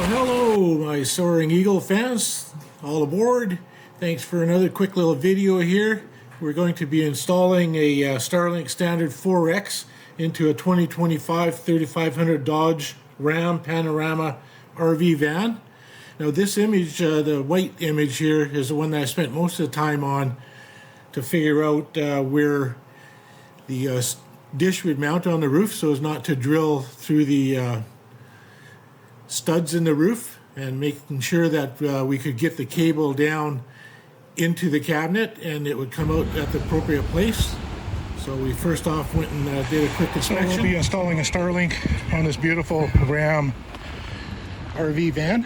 Hello, my Soaring Eagle fans, all aboard. Thanks for another quick little video here. We're going to be installing a Starlink Standard 4X into a 2025 3500 Dodge Ram Panorama RV van. Now this image, the white image here, is the one that I spent most of the time on to figure out where the dish would mount on the roof so as not to drill through the studs in the roof, and making sure that we could get the cable down into the cabinet and it would come out at the appropriate place. So we first off went and did a quick inspection. So we'll be installing a Starlink on this beautiful Ram RV van.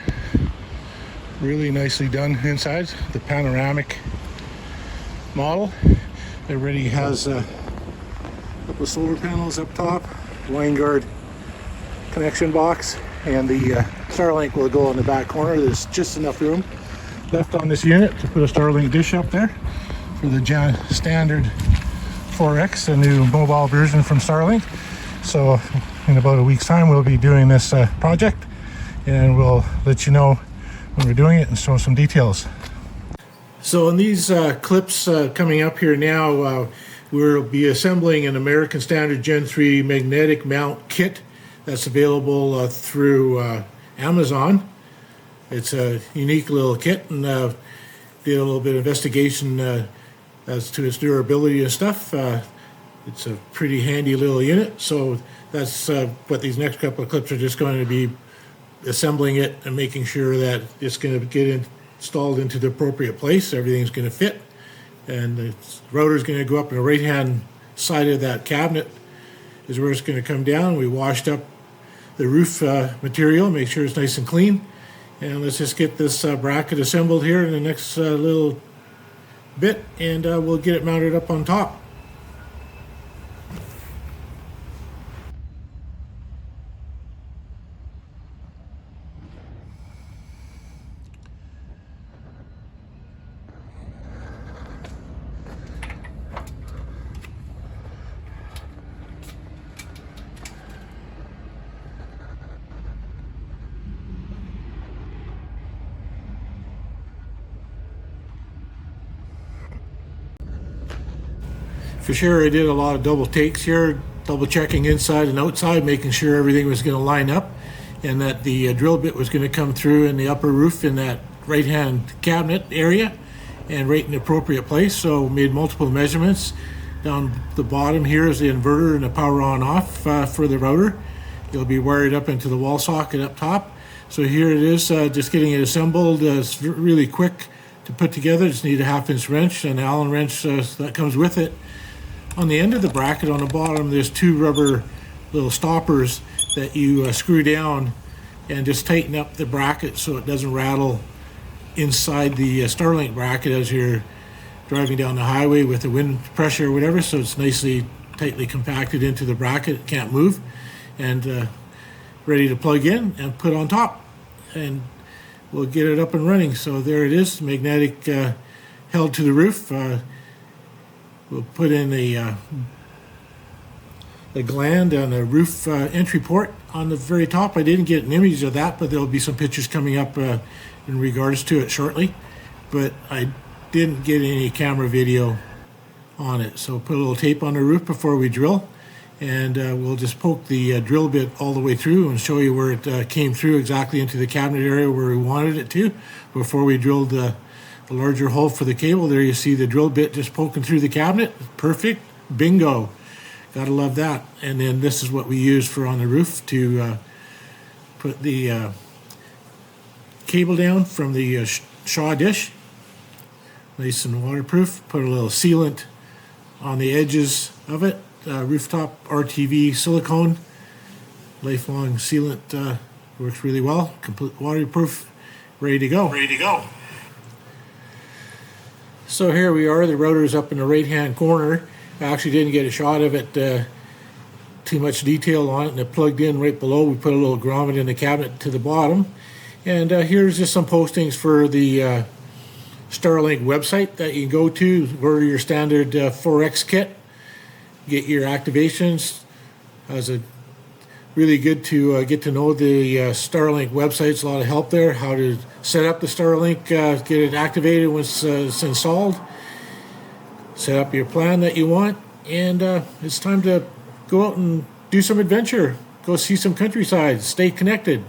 Really nicely done inside. The Panoramic model. It already has a couple of solar panels up top, line guard connection box, and the Starlink will go in the back corner. There's just enough room left on this unit to put a Starlink dish up there for the standard 4X, a new mobile version from Starlink. So in about a week's time we'll be doing this project, and we'll let you know when we're doing it and show some details. So in these clips coming up here now, we'll be assembling an American Standard Gen 3 magnetic mount kit that's available through Amazon. It's a unique little kit, and did a little bit of investigation as to its durability and stuff. It's a pretty handy little unit, so that's what these next couple of clips are just going to be, assembling it and making sure that it's going to get installed into the appropriate place. Everything's going to fit, and the rotor is going to go up on the right hand side of that cabinet is where it's going to come down. We washed up the roof material, make sure it's nice and clean, and let's just get this bracket assembled here in the next little bit, and we'll get it mounted up on top. For sure, I did a lot of double takes here, double checking inside and outside, making sure everything was going to line up and that the drill bit was going to come through in the upper roof in that right hand cabinet area and right in the appropriate place. So made multiple measurements. Down the bottom here is the inverter and the power on off for the router. It'll be wired up into the wall socket up top. So here it is, just getting it assembled. It's really quick to put together. Just need a 1/2 inch wrench and an Allen wrench that comes with it. On the end of the bracket on the bottom, there's two rubber little stoppers that you screw down and just tighten up the bracket so it doesn't rattle inside the Starlink bracket as you're driving down the highway with the wind pressure or whatever. So it's nicely tightly compacted into the bracket, it can't move, and ready to plug in and put on top, and we'll get it up and running. So there it is, magnetic held to the roof. We'll put in a gland on the roof entry port on the very top. I didn't get an image of that, but there'll be some pictures coming up in regards to it shortly. But I didn't get any camera video on it. So put a little tape on the roof before we drill, and we'll just poke the drill bit all the way through and show you where it came through exactly into the cabinet area where we wanted it to before we drilled the larger hole for the cable. There you see the drill bit just poking through the cabinet. Perfect. Bingo. Gotta love that. And then this is what we use for on the roof to put the cable down from the Shaw dish. Nice and waterproof. Put a little sealant on the edges of it. Rooftop RTV silicone. Lifelong sealant, works really well. Complete waterproof. Ready to go. Ready to go. So here we are, the router's up in the right hand corner. I actually didn't get a shot of it, too much detail on it, and it plugged in right below. We put a little grommet in the cabinet to the bottom. And here's just some postings for the Starlink website that you can go to, order your standard 4X kit, get your activations. Has a really good to get to know the Starlink website. It's a lot of help there, how to set up the Starlink, get it activated once it's installed, set up your plan that you want, and it's time to go out and do some adventure, go see some countryside, stay connected.